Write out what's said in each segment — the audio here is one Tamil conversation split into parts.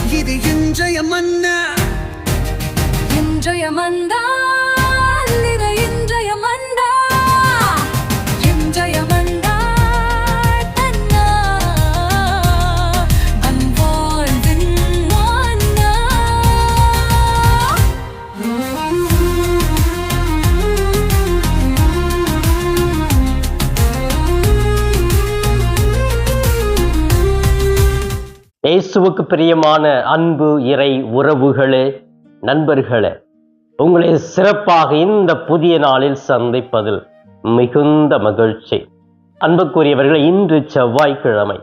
இது இன்றைய மன்னா, இன்றைய மந்தா, இது இன்றைய மந்தா, இன்றைய மந்தா தன்னா, அன்பாழ்வின் மன்னா. இயேசுவுக்கு பிரியமான அன்பு இறை உறவுகளே, நண்பர்களே, உங்களை சிறப்பாக இந்த புதிய நாளில் சந்திப்பதில் மிகுந்த மகிழ்ச்சி. அன்புக்குரியவர்களே, இன்று செவ்வாய்க்கிழமை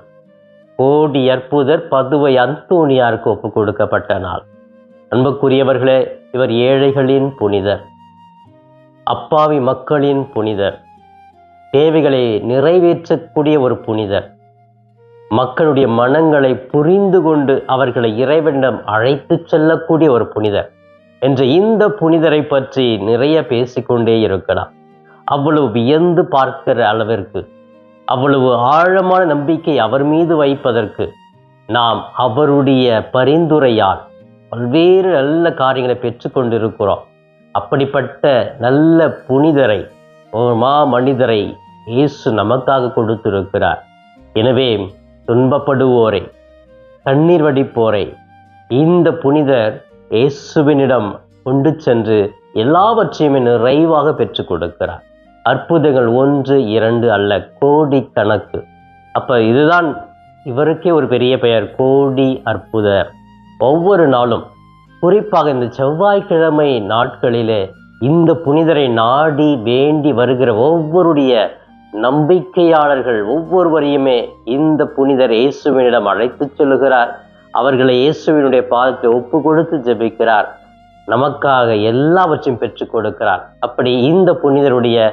கோடி அற்புதர் பதுவை அந்தோணியாருக்கு ஒப்பு கொடுக்கப்பட்ட நாள். அன்புக்குரியவர்களே, இவர் ஏழைகளின் புனிதர், அப்பாவி மக்களின் புனிதர், தேவைகளை நிறைவேற்றக்கூடிய ஒரு புனிதர், மக்களுடைய மனங்களை புரிந்து கொண்டு அவர்களை இறைவனிடம் அழைத்து செல்லக்கூடிய ஒரு புனிதர் என்று இந்த புனிதரை பற்றி நிறைய பேசிக்கொண்டே இருக்கலாம். அவ்வளவு வியந்து பார்க்கிற அளவிற்கு, அவ்வளவு ஆழமான நம்பிக்கை அவர் மீது வைப்பதற்கு நாம் அவருடைய பரிந்துரையால் பல்வேறு நல்ல காரியங்களை பெற்றுக்கொண்டிருக்கிறோம். அப்படிப்பட்ட நல்ல புனிதரை, ஒரு மனிதரை இயேசு நமக்காக கொடுத்திருக்கிறார். எனவே துன்பப்படுவோரை, கண்ணீர் வடிப்போரை இந்த புனிதர் இயேசுவினிடம் கொண்டு சென்று எல்லாவற்றையுமே நிறைவாக பெற்றுக் கொடுக்கிறார். அற்புதங்கள் 1, 2 அல்ல, கோடிக்கணக்கு. அப்ப இதுதான் இவருக்கே ஒரு பெரிய பெயர், கோடி அற்புதர். ஒவ்வொரு நாளும், குறிப்பாக இந்த செவ்வாய்க்கிழமை நாட்களிலே இந்த புனிதரை நாடி வேண்டி வருகிற ஒவ்வொருடைய நம்பிக்கையாளர்கள் ஒவ்வொருவரையுமே இந்த புனிதர் இயேசுவினிடம் அழைத்து செல்லுகிறார். அவர்களை இயேசுவினுடைய பாதத்தை ஒப்பு கொடுத்து ஜெபிக்கிறார். நமக்காக எல்லாவற்றையும் பெற்றுக் கொடுக்கிறார். அப்படி இந்த புனிதருடைய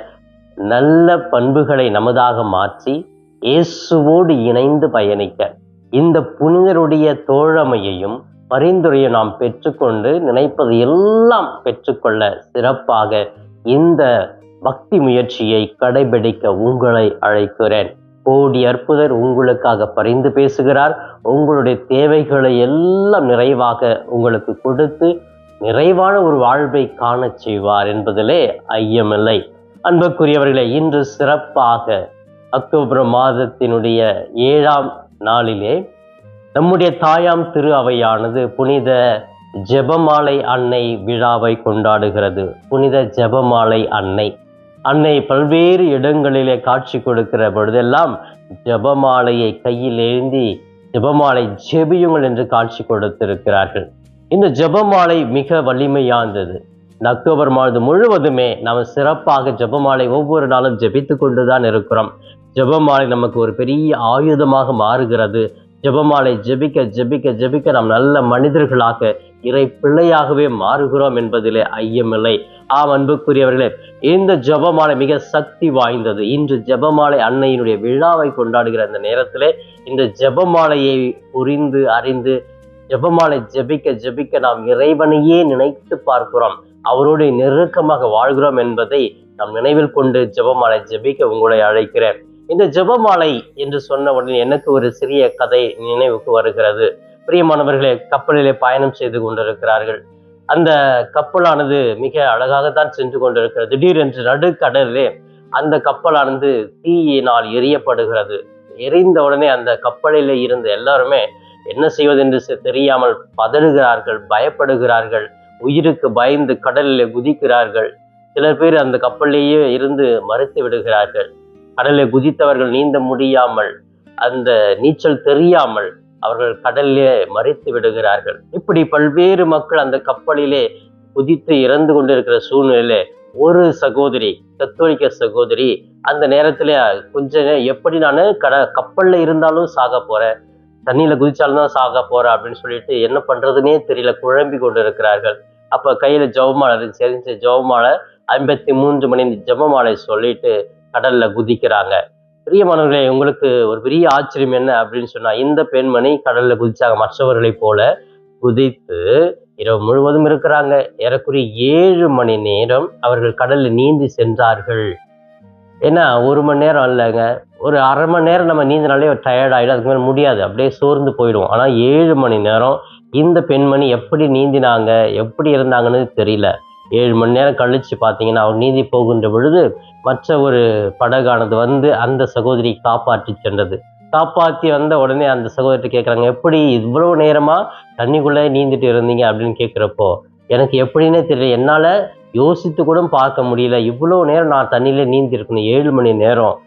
நல்ல பண்புகளை நமதாக மாற்றி இயேசுவோடு இணைந்து பயணிக்க இந்த புனிதருடைய தோழமையையும் பரிந்துரையை நாம் பெற்றுக்கொண்டு நினைப்பது எல்லாம் பெற்றுக்கொள்ள சிறப்பாக இந்த பக்தி முயற்சியை கடைபிடிக்க உங்களை அழைக்கிறேன். கோடி அற்புதர் உங்களுக்காக பரிந்து பேசுகிறார். உங்களுடைய தேவைகளை எல்லாம் நிறைவாக உங்களுக்கு கொடுத்து நிறைவான ஒரு வாழ்வை காண செய்வார் என்பதிலே ஐயமில்லை. அன்புக்குரியவர்களே, இன்று சிறப்பாக அக்டோபர் மாதத்தினுடைய 7ஆம் நாளிலே நம்முடைய தாயாம் திரு அவையானது புனித ஜெபமாலை அன்னை விழாவை கொண்டாடுகிறது. புனித ஜெபமாலை அன்னை பல்வேறு இடங்களிலே காட்சி கொடுக்கிற பொழுதெல்லாம் ஜெபமாலையை கையில் ஏந்தி ஜெபமாலை ஜெபியுங்கள் என்று காட்சி கொடுத்திருக்கிறார்கள். இந்த ஜெபமாலை மிக வலிமையானது. இந்த அக்டோபர் மாதம் முழுவதுமே நாம் சிறப்பாக ஜெபமாலை ஒவ்வொரு நாளும் ஜெபித்து கொண்டுதான் இருக்கிறோம். ஜெபமாலை நமக்கு ஒரு பெரிய ஆயுதமாக மாறுகிறது. ஜெபமாலை ஜெபிக்க ஜெபிக்க ஜெபிக்க நாம் நல்ல மனிதர்களாக, இறை பிள்ளையாகவே மாறுகிறோம் என்பதிலே ஐயமில்லை. ஆம் அன்புக்குரியவர்களே, இந்த ஜெபமாலை மிக சக்தி வாய்ந்தது. இன்று ஜெபமாலை அன்னையினுடைய விழாவை கொண்டாடுகிற அந்த நேரத்திலே இந்த ஜெபமாலையை புரிந்து அறிந்து ஜெபமாலை ஜெபிக்க ஜெபிக்க நாம் இறைவனையே நினைத்து பார்க்கிறோம், அவரோடு நெருக்கமாக வாழ்கிறோம் என்பதை நாம் நினைவில் கொண்டு ஜெபமாலை ஜெபிக்க உங்களை அழைக்கிறேன். இந்த ஜெபமாலை என்று சொன்ன உடனே எனக்கு ஒரு சிறிய கதை நினைவுக்கு வருகிறது. பிரியமானவர்களே, கப்பலிலே பயணம் செய்து கொண்டிருக்கிறார்கள். அந்த கப்பலானது மிக அழகாகத்தான் சென்று கொண்டிருக்கிறது. திடீரென்று நடுக்கடலிலே அந்த கப்பலானது தீயினால் எரியப்படுகிறது. எரிந்த உடனே அந்த கப்பலிலே இருந்த எல்லாருமே என்ன செய்வதென்று தெரியாமல் பதறுகிறார்கள், பயப்படுகிறார்கள், உயிருக்கு பயந்து கடலிலே குதிக்கிறார்கள். சிலர் பேர் அந்த கப்பலிலேயே இருந்து மறுத்து விடுகிறார்கள். கடலை குதித்தவர்கள் நீந்த முடியாமல், அந்த நீச்சல் தெரியாமல் அவர்கள் கடலிலே மறித்து விடுகிறார்கள். இப்படி பல்வேறு மக்கள் அந்த கப்பலிலே குதித்து இறந்து கொண்டிருக்கிற சூழ்நிலையிலே ஒரு சகோதரி, கத்தோலிக்க சகோதரி, அந்த நேரத்துல கொஞ்சம் எப்படி நான் கப்பல்ல இருந்தாலும் சாக போறேன், தண்ணியில குதிச்சாலும் தான் சாக போறேன் அப்படின்னு சொல்லிட்டு என்ன பண்றதுன்னே தெரியல, குழம்பி கொண்டு இருக்கிறார்கள். அப்ப கையில ஜெபமாலை செஞ்ச ஜெபமாலை 53 மணி ஜெபமாலை சொல்லிட்டு கடல்ல குதிக்கிறாங்க. பிரியமானவர்களே, உங்களுக்கு ஒரு பெரிய ஆச்சரியம் என்ன அப்படின்னு சொன்னா, இந்த பெண்மணி கடல்ல குதிச்சாங்க, மற்றவர்களை போல குதித்து இரவு முழுவதும் இருக்கிறாங்க. ஏறக்குறைய 7 மணி நேரம் அவர்கள் கடல்ல நீந்தி சென்றார்கள். ஏன்னா 1 மணி நேரம் இல்லைங்க, ஒரு அரை மணி நேரம் நம்ம நீந்தினாலே டயர்ட் ஆகிடும், அதுக்கு மேலே முடியாது, அப்படியே சோர்ந்து போயிடுவோம். ஆனால் 7 மணி நேரம் இந்த பெண்மணி எப்படி நீந்தினாங்க, எப்படி இருந்தாங்கன்னு தெரியல. 7 மணி நேரம் கழிச்சு பார்த்தீங்கன்னா அவர் நீந்தி போகின்ற பொழுது மற்ற ஒரு படகானது வந்து அந்த சகோதரி காப்பாற்றி சென்றது. காப்பாற்றி வந்த உடனே அந்த சகோதரிட்ட கேட்குறாங்க, எப்படி இவ்வளோ நேரமா தண்ணிக்குள்ளே நீந்திட்டு இருந்தீங்க அப்படின்னு கேட்குறப்போ, எனக்கு எப்படின்னே தெரியல, என்னால் யோசித்து கூட பார்க்க முடியல, இவ்வளோ நேரம் நான் தண்ணியிலே நீந்தி இருக்கணும் 7 மணி நேரம்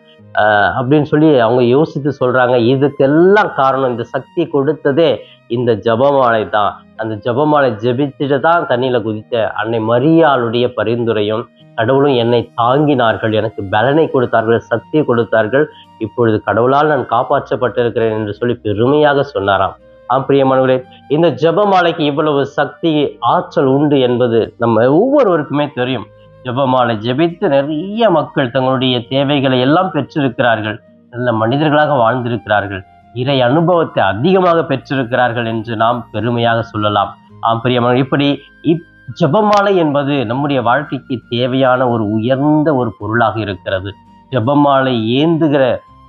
அப்படின்னு சொல்லி அவங்க யோசித்து சொல்றாங்க. இதுக்கெல்லாம் காரணம், இந்த சக்தி கொடுத்ததே இந்த ஜபமாலை தான். அந்த ஜபமாலை ஜெபிச்சுட்டு தான் தண்ணியில குதித்த அன்னை மரியாளுடைய பரிந்துரையும் கடவுளும் என்னை தாங்கினார்கள், எனக்கு பலனை கொடுத்தார்கள், சக்தியை கொடுத்தார்கள். இப்பொழுது கடவுளால் நான் காப்பாற்றப்பட்டிருக்கிறேன் என்று சொல்லி பெருமையாக சொன்னாராம். பிரியமானவர்களே, இந்த ஜபமாலைக்கு இவ்வளவு சக்தி ஆற்றல் உண்டு என்பது நம்ம ஒவ்வொருவருக்குமே தெரியும். ஜபமாலை ஜெபித்து நிறைய மக்கள் தங்களுடைய தேவைகளை எல்லாம் பெற்றிருக்கிறார்கள், நல்ல மனிதர்களாக வாழ்ந்திருக்கிறார்கள், இறை அனுபவத்தை அதிகமாக பெற்றிருக்கிறார்கள் என்று நாம் பெருமையாக சொல்லலாம். பிரியமானவர்களே, இப்படி ஜபமாலை என்பது நம்முடைய வாழ்க்கைக்கு தேவையான ஒரு உயர்ந்த ஒரு பொருளாக இருக்கிறது. ஜபமாலை ஏந்துகிற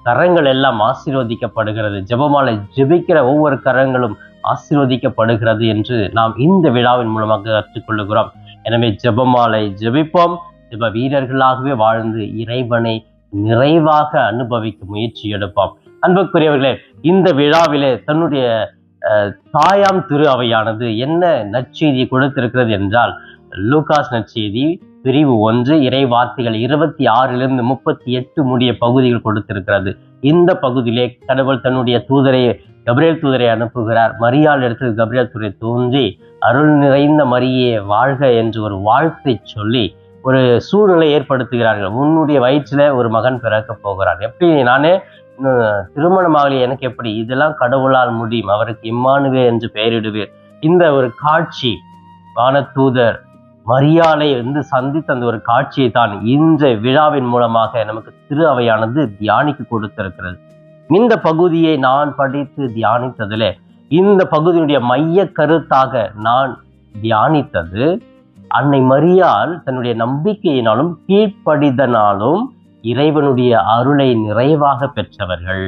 கரங்கள் எல்லாம் ஆசீர்வதிக்கப்படுகிறது, ஜபமாலை ஜெபிக்கிற ஒவ்வொரு கரங்களும் ஆசீர்வதிக்கப்படுகிறது என்று நாம் இந்த விழாவின் மூலமாக கற்றுக்கொள்ளுகிறோம். எனவே ஜபமாலை ஜெபிப்போம், ஜப வீரர்களாகவே வாழ்ந்து இறைவனை நிறைவாக அனுபவிக்க முயற்சி எடுப்போம். அன்புக்குரியவர்களே, இந்த விழாவிலே தன்னுடைய தாயாம் திரு அவையானது என்ன நற்செய்தி கொடுத்திருக்கிறது என்றால், லூகாஸ் நற்செய்தி பிரிவு 1 இறை வார்த்தைகள் 26 - 38 முடிய பகுதிகள் கொடுத்திருக்கிறது. இந்த பகுதியிலே கடவுள் தன்னுடைய தூதரை கபிரியேல் தூதரை அனுப்புகிறார். மரியாள் இடத்தில் கபிரியேல் தூதரை தோன்றி அருள் நிறைந்த மரியே வாழ்க என்று ஒரு வாழ்த்தை சொல்லி ஒரு சூழ்நிலை ஏற்படுத்துகிறார்கள். உன்னுடைய வயிற்றில் ஒரு மகன் பிறக்க போகிறார். எப்படி நானே திருமணமாகಲಿ, எனக்கு எப்படி, இதெல்லாம் கடவுளால் முடியும், அவருக்கு இம்மானுவே என்று பெயரிடுவேர். இந்த ஒரு காட்சி வானதூதர் மரியாளை சந்தித்த அந்த ஒரு காட்சியை தான் இந்த விழாவின் மூலமாக நமக்கு திரு அவையானது தியானிக்க கொடுத்திருக்கிறது. இந்த பகுதியை நான் படித்து தியானித்ததிலே இந்த பகுதியினுடைய மைய கருத்தாக நான் தியானித்தது, அன்னை மரியாள் தன்னுடைய நம்பிக்கையினாலும் கீழ்ப்படிதனாலும் இறைவனுடைய அருளை நிறைவாக பெற்றவர்கள்.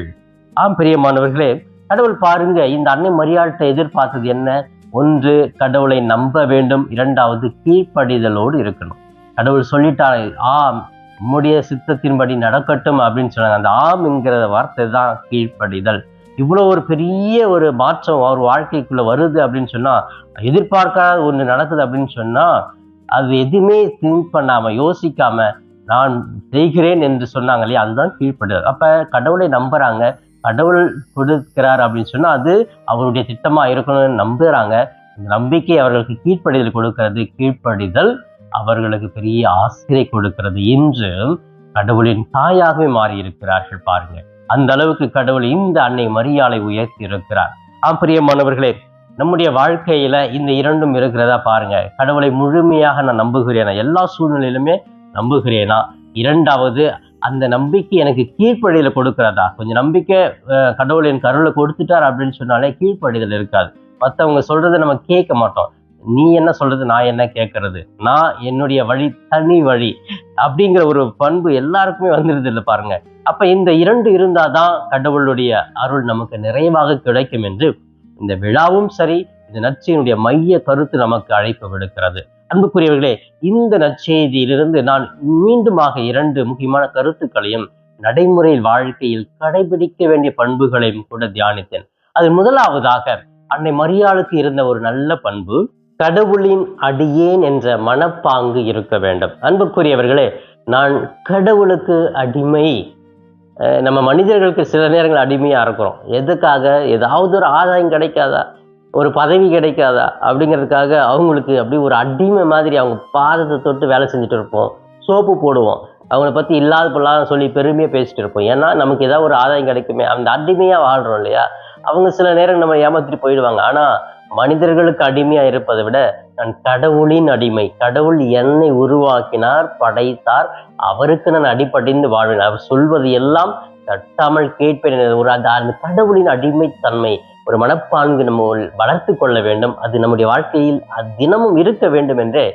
பிரியமானவர்களே, கடவுள் பாருங்க, இந்த அன்னை மரியாள்கிட்ட எதிர்பார்த்தது என்ன? 1, கடவுளை நம்ப வேண்டும், 2வது கீழ்ப்படிதலோடு இருக்கணும். கடவுள் சொல்லிட்டாரு, உம்முடைய சித்தத்தின்படி நடக்கட்டும் அப்படின்னு சொன்னாங்க. அந்த என்கிற வார்த்தை தான் கீழ்ப்படிதல். இவ்வளோ ஒரு பெரிய ஒரு மாற்றம் அவர் வாழ்க்கைக்குள்ள வருது அப்படின்னு சொன்னா, எதிர்பார்க்காத ஒன்று நடக்குது அப்படின்னு சொன்னா, அது எதுவுமே திங்க் பண்ணாம யோசிக்காம நான் செய்கிறேன் என்று சொன்னாங்க இல்லையா, அதுதான் கீழ்ப்படுதல். அப்ப கடவுளை நம்புறாங்க, கடவுள் கொடுக்கிறார் அப்படின்னு சொன்னா அது அவருடைய திட்டமா இருக்கணும்னு நம்புறாங்க. இந்த நம்பிக்கை அவர்களுக்கு கீழ்ப்படிதல் கொடுக்கிறது, கீழ்ப்படிதல் அவர்களுக்கு பெரிய ஆசிரியை கொடுக்கிறது. இன்று கடவுளின் தாயாகவே மாறி இருக்கிறார்கள். பாருங்க, அந்த அளவுக்கு கடவுள் இந்த அன்னை மரியாளை உயர்த்தி இருக்கிறார். பிரியமானவர்களே, நம்முடைய வாழ்க்கையில இந்த இரண்டும் இருக்கிறதா பாருங்க. கடவுளை முழுமையாக நான் நம்புகிறேனா, எல்லா சூழ்நிலையிலுமே நம்புகிறேனா? 2வது, அந்த நம்பிக்கை எனக்கு கீழ்ப்படிதல கொடுக்கிறதா? கொஞ்சம் நம்பிக்கை கடவுளின் கருளை கொடுத்துட்டார் அப்படின்னு சொன்னாலே கீழ்ப்படிதல் இருக்காது. மற்றவங்க சொல்றதை நம்ம கேட்க மாட்டோம். நீ என்ன சொல்றது, நான் என்ன கேட்கறது, நான் என்னுடைய வழி தனி வழி அப்படிங்கிற ஒரு பண்பு எல்லாருக்குமே வந்துருது இல்லை பாருங்க. அப்ப இந்த 2 இருந்தாதான் கடவுளுடைய அருள் நமக்கு நிறைவாக கிடைக்கும் என்று இந்த விழாவும் சரி, இந்த நற்செய்தியினுடைய மைய கருத்து நமக்கு அழைப்பு விடுக்கிறது. அன்புக்குரியவர்களே, இந்த நற்செய்தியிலிருந்து நான் மீண்டுமாக 2 முக்கியமான கருத்துக்களையும் நடைமுறையில் வாழ்க்கையில் கடைபிடிக்க வேண்டிய பண்புகளையும் கூட தியானித்தேன். அது முதலாவதாக, அன்னை மரியாளுக்கு இருந்த ஒரு நல்ல பண்பு, கடவுளின் அடியேன் என்ற மனப்பாங்கு இருக்க வேண்டும். அன்புக்குரியவர்களே, நான் கடவுளுக்கு அடிமை. நம்ம மனிதர்களுக்கு சில நேரங்கள் அடிமையா இருக்கிறோம். எதுக்காக? ஏதாவது ஒரு ஆதாயம் கிடைக்காதா, ஒரு பதவி கிடைக்காதா அப்படிங்கிறதுக்காக அவங்களுக்கு அப்படி ஒரு அடிமை மாதிரி அவங்க பாதத்தை தொட்டு வேலை செஞ்சுட்டு இருப்போம், சோப்பு போடுவோம், அவங்கள பற்றி இல்லாத பொருளாக சொல்லி பெருமையாக பேசிட்டு இருப்போம். ஏன்னா நமக்கு ஏதாவது ஒரு ஆதாயம் கிடைக்குமே, அந்த அடிமையாக வாழ்கிறோம் இல்லையா. அவங்க சில நேரம் நம்ம ஏமாத்திட்டு போயிடுவாங்க. ஆனால் மனிதர்களுக்கு அடிமையாக இருப்பதை விட நான் கடவுளின் அடிமை, கடவுள் என்னை உருவாக்கினார், படைத்தார், அவருக்கு நான் அடிபடிந்து வாழ்வேன், அவர் சொல்வது எல்லாம் தட்டாமல் கேட்பேன். ஒரு அந்த கடவுளின் அடிமைத்தன்மை, ஒரு மனப்பான்கு நம்ம வளர்த்து கொள்ள வேண்டும். அது நம்முடைய வாழ்க்கையில் தினமும் இருக்க வேண்டும் என்றே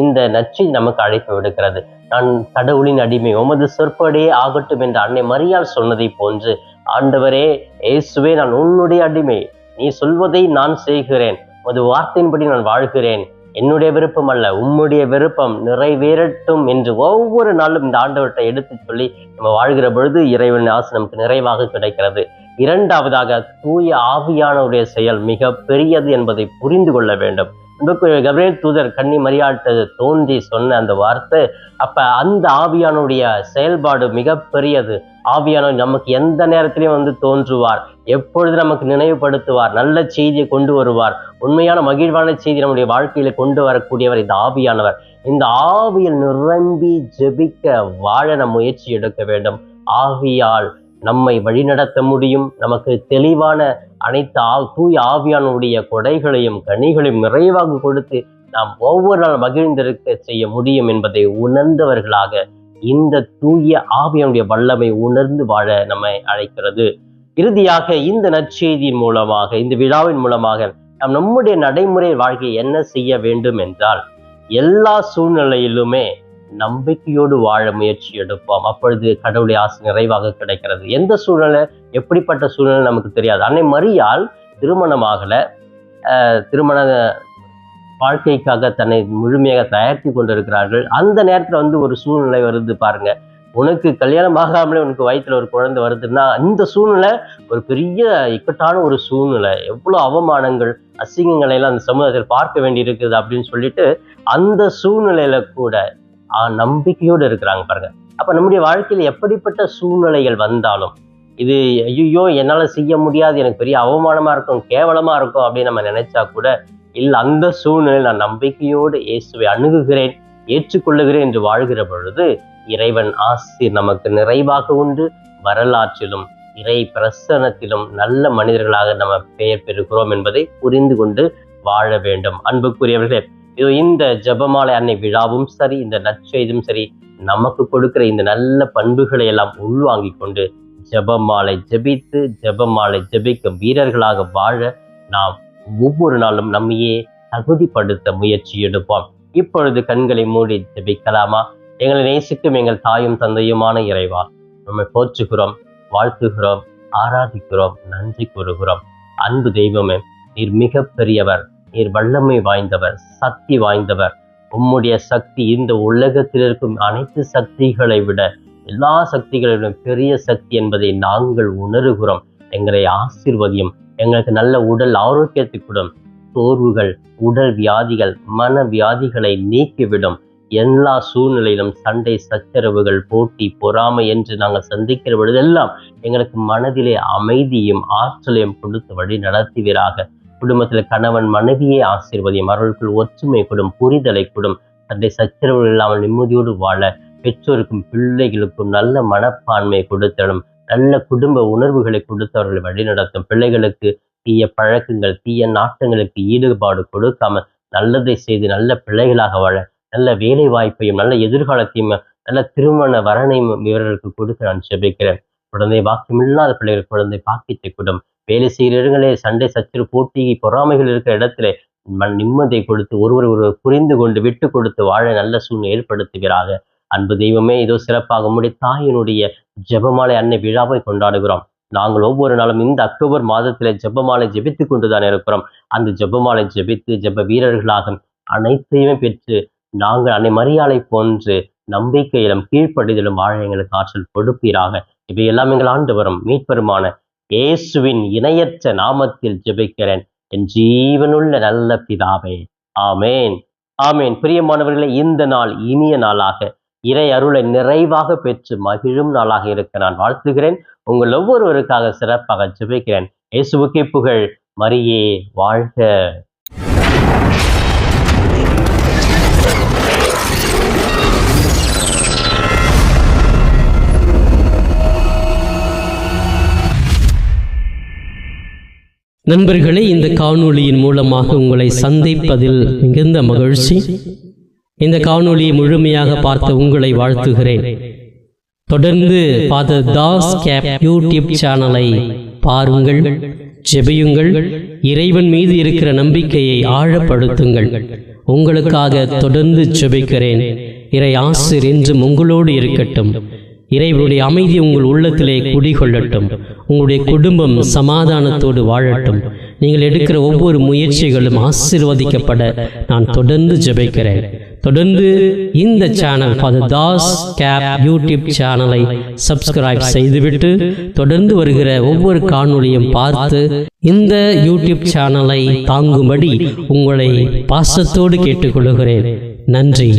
இந்த நற்செய்தி நமக்கு அழைப்பு விடுக்கிறது. நான் கடவுளின் அடிமை, உமது சொற்படியே ஆகட்டும் என்று அன்னை மரியாள் சொன்னதை போன்று, ஆண்டவரே இயேசுவே, நான் உன்னுடைய அடிமை, நீ சொல்வதை நான் செய்கிறேன், உமது வார்த்தையின்படி நான் வாழ்கிறேன், என்னுடைய விருப்பம் அல்ல உம்முடைய விருப்பம் நிறைவேறட்டும் என்று ஒவ்வொரு நாளும் இந்த ஆண்டவர்கிட்ட எடுத்து சொல்லி நம்ம வாழ்கிற பொழுது இறைவன் ஆசை நமக்கு நிறைவாக கிடைக்கிறது. இரண்டாவதாக, தூய ஆவியானவருடைய செயல் மிக பெரியது என்பதை புரிந்து கொள்ள வேண்டும். கபிரியேல் தூதர் கன்னி மரியாள்கிட்ட தோன்றி சொன்ன அந்த வார்த்தை, அப்ப அந்த ஆவியானுடைய செயல்பாடு மிக பெரியது. ஆவியானவர் நமக்கு எந்த நேரத்திலையும் தோன்றுவார், எப்பொழுது நமக்கு நினைவுபடுத்துவார், நல்ல செய்தியை கொண்டு வருவார், உண்மையான மகிழ்வான செய்தி நம்முடைய வாழ்க்கையில கொண்டு வரக்கூடியவர் இந்த ஆவியானவர். இந்த ஆவியில் நிரம்பி ஜெபிக்க வாழ நம் முயற்சி எடுக்க வேண்டும். ஆவியால் நம்மை வழிநடத்த முடியும். நமக்கு தெளிவான அனைத்து தூய ஆவியானுடைய கொடைகளையும் கனிகளையும் நிறைவாக கொடுத்து நாம் ஒவ்வொரு நாள் மகிழ்ந்திருக்க செய்ய முடியும் என்பதை உணர்ந்தவர்களாக இந்த தூய ஆவியானுடைய வல்லமை உணர்ந்து வாழ நம்மை அழைக்கிறது. இறுதியாக இந்த நற்செய்தியின் மூலமாக, இந்த விழாவின் மூலமாக நாம் நம்முடைய நடைமுறை வாழ்க்கையை என்ன செய்ய வேண்டும் என்றால், எல்லா சூழ்நிலையிலுமே நம்பிக்கையோடு வாழ முயற்சி எடுப்போம். அப்பொழுது கடவுளுடைய ஆசை நிறைவாக கிடைக்கிறது. எந்த சூழ்நிலை, எப்படிப்பட்ட சூழ்நிலை நமக்கு தெரியாது. அன்னை மரியாள் திருமணமாகல, திருமண வாழ்க்கைக்காக தன்னை முழுமையாக தயாரித்து கொண்டிருக்கிறார்கள். அந்த நேரத்துல ஒரு சூழ்நிலை வருது பாருங்க. உனக்கு கல்யாணம் ஆகாமலே உனக்கு வயிற்றுல ஒரு குழந்தை வருதுன்னா, இந்த சூழ்நிலை ஒரு பெரிய இக்கட்டான ஒரு சூழ்நிலை. எவ்வளவு அவமானங்கள், அசிங்கங்களை எல்லாம் அந்த சமூகத்தில் பார்க்க வேண்டி இருக்குது அப்படின்னு சொல்லிட்டு அந்த சூழ்நிலையில கூட நம்பிக்கையோடு இருக்கிறாங்க பாருங்க. அப்ப நம்முடைய வாழ்க்கையில எப்படிப்பட்ட சூழ்நிலைகள் வந்தாலும், இது ஐயோ என்னால செய்ய முடியாது, எனக்கு பெரிய அவமானமா இருக்கும், கேவலமா இருக்கும் அப்படின்னு நம்ம நினைச்சா கூட இல்லை, அந்த சூழ்நிலையில் நான் நம்பிக்கையோடு இயேசுவை அணுகுகிறேன், ஏற்றுக்கொள்ளுகிறேன் என்று வாழ்கிற பொழுது இறைவன் ஆசீர் நமக்கு நிறைவாக உண்டு. வரலாற்றிலும் இறை பிரசன்னத்திலும் நல்ல மனிதர்களாக நம்ம பெயர் பெறுகிறோம் என்பதை புரிந்து கொண்டு வாழ வேண்டும். அன்புக்குரியவர்களே, இந்த ஜெபமாலை அன்னை விழாவும் சரி, இந்த நற்செய்தியும் சரி, நமக்கு கொடுக்கிற இந்த நல்ல பண்புகளை எல்லாம் உள்வாங்கிக் கொண்டு ஜெபமாலை ஜெபித்து ஜெபமாலை ஜெபிக்கும் வீரர்களாக வாழ நாம் ஒவ்வொரு நாளும் நம்மையே தகுதிப்படுத்த முயற்சி எடுப்போம். இப்பொழுது கண்களை மூடி ஜெபிக்கலாமா? எங்களை நேசிக்கும் எங்கள் தாயும் தந்தையுமான இறைவா, நம்மை போற்றுகிறோம், வாழ்த்துகிறோம், ஆராதிக்கிறோம், நன்றி கூறுகிறோம். அன்பு தெய்வமே, நீர் மிக பெரியவர், நீர் வல்லமை வாய்ந்தவர், சக்தி வாய்ந்தவர். உம்முடைய சக்தி இந்த உலகத்தில் இருக்கும் அனைத்து சக்திகளை விட, எல்லா சக்திகளிலும் பெரிய சக்தி என்பதை நாங்கள் உணர்கிறோம். எங்களை ஆசீர்வதியும், எங்களுக்கு நல்ல உடல் ஆரோக்கியத்தை கொடும், சோர்வுகள், உடல் வியாதிகள், மன வியாதிகளை நீக்கிவிடும். எல்லா சூழ்நிலையிலும் சண்டை, சச்சரவுகள், போட்டி, பொறாமை என்று நாங்கள் சந்திக்கிற பொழுதெல்லாம் எங்களுக்கு மனதிலே அமைதியும் ஆற்றலையும் கொடுத்து வழி நடத்துவீராக. குடும்பத்தில் கணவன் மனைவியை ஆசீர்வதியும், அவர்களுக்குள் ஒற்றுமை கொடும், புரிதலை கொடும், சண்டை சச்சரவுகள் இல்லாமல் நிம்மதியோடு வாழ பெற்றோருக்கும் பிள்ளைகளுக்கும் நல்ல மனப்பான்மையை கொடுத்தடும், நல்ல குடும்ப உணர்வுகளை கொடுத்து அவர்களை வழிநடத்தும். பிள்ளைகளுக்கு தீய பழக்கங்கள், தீய நாட்டங்களுக்கு ஈடுபாடு கொடுக்காம நல்லதை செய்து நல்ல பிள்ளைகளாக வாழ நல்ல வேலை வாய்ப்பையும் நல்ல எதிர்காலத்தையும் நல்ல திருமண வரணையும் இவர்களுக்கு கொடுக்க நான் ஜெபிக்கிறேன். குழந்தை பாக்கியம் இல்லாத பிள்ளைகள் குழந்தை பாக்கியத்தை கொடும். வேலை செய்கிற இடங்களே சண்டை சச்சரவு, போட்டி, பொறாமைகள் இருக்கிற இடத்துல நிம்மதியை கொடுத்து ஒருவர் புரிந்து கொண்டு விட்டு கொடுத்து வாழ நல்ல சூழ்நிலை ஏற்படுத்துகிறாக. அன்பு தெய்வமே, இதோ சிறப்பாக உம்முடைய தாயினுடைய ஜெபமாலை அன்னை விழாவை கொண்டாடுகிறோம். நாங்கள் ஒவ்வொரு நாளும் இந்த அக்டோபர் மாதத்திலே ஜெபமாலை ஜெபித்து கொண்டுதான் இருக்கிறோம். அந்த ஜெபமாலை ஜெபித்து ஜெப வீரர்களாக அனைத்தையுமே பெற்று நாங்கள் அன்னை மரியாளை போன்று நம்பிக்கையிலும் கீழ்ப்படிதலும் வாழ எங்களுக்கு ஆற்றல் கொடுப்பீராக. இவையெல்லாம் எங்கள் ஆண்டவரும் மீட்பெருமான இயேசுவின் இணையற்ற நாமத்தில் ஜெபிக்கிறேன், என் ஜீவனுள்ள நல்ல பிதாவே. ஆமேன், ஆமேன். பிரியமானவர்களே, இந்த நாள் இனிய நாளாக, இறை அருளை நிறைவாக பெற்று மகிழும் நாளாக இருக்க நான் வாழ்த்துகிறேன். உங்கள் ஒவ்வொருவருக்காக சிறப்பாக ஜெபிக்கிறேன். இயேசுவுக்கே புகழ், மரியே வாழ்க. நண்பர்களே, இந்த காணொளியின் மூலமாக உங்களை சந்திப்பதில் மிகுந்த மகிழ்ச்சி. இந்த காணொளியை முழுமையாக பார்த்த உங்களை வாழ்த்துகிறேன். தொடர்ந்து ஃபாதர் தாஸ் கேப் யூடியூப் சேனலை பாருங்கள், ஜெபியுங்கள், இறைவன் மீது இருக்கிற நம்பிக்கையை ஆழப்படுத்துங்கள். உங்களுக்காக தொடர்ந்து ஜெபிக்கிறேன். இறை ஆசீர் என்றும் உங்களோடு இருக்கட்டும். இறைவனுடைய அமைதி உங்கள் உள்ளத்திலே குடிகொள்ளட்டும். உங்களுடைய குடும்பம் சமாதானத்தோடு வாழட்டும். நீங்கள் எடுக்கிற ஒவ்வொரு முயற்சிகளும் ஆசீர்வதிக்கப்பட நான் தொடர்ந்து ஜெபிக்கிறேன். தொடர்ந்து இந்த சேனல் ஃபாதர் தாஸ் கேப் யூடியூப் சேனலை சப்ஸ்கிரைப் செய்துவிட்டு தொடர்ந்து வருகிற ஒவ்வொரு காணொளியும் பார்த்து இந்த யூடியூப் சேனலை தாங்கும்படி உங்களை பாசத்தோடு கேட்டுக்கொள்கிறேன். நன்றி.